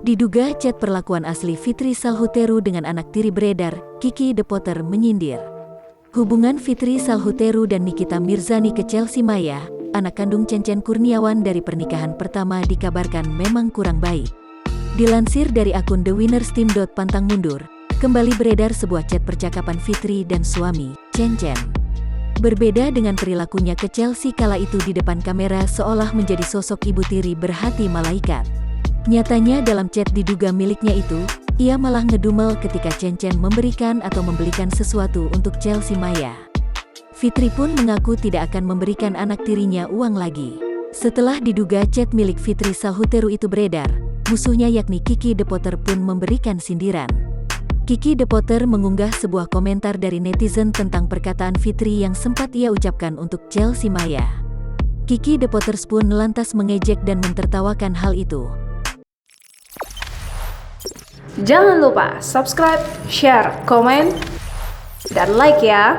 Diduga chat perlakuan asli Fitri Salhuteru dengan anak tiri beredar, Kiki The Potter menyindir. Hubungan Fitri Salhuteru dan Nikita Mirzani ke Chelsea Maya, anak kandung Cencen Kurniawan dari pernikahan pertama dikabarkan memang kurang baik. Dilansir dari akun TheWinnersTeam.pantang mundur, kembali beredar sebuah chat percakapan Fitri dan suami, Cencen. Berbeda dengan perilakunya ke Chelsea kala itu di depan kamera seolah menjadi sosok ibu tiri berhati malaikat. Nyatanya dalam chat diduga miliknya itu, ia malah ngedumel ketika Cencen memberikan atau membelikan sesuatu untuk Chelsea Maya. Fitri pun mengaku tidak akan memberikan anak tirinya uang lagi. Setelah diduga chat milik Fitri Salhuteru itu beredar, musuhnya yakni Kiki The Potter pun memberikan sindiran. Kiki The Potter mengunggah sebuah komentar dari netizen tentang perkataan Fitri yang sempat ia ucapkan untuk Chelsea Maya. Kiki The Potters pun lantas mengejek dan mentertawakan hal itu. Jangan lupa subscribe, share, komen, dan like ya!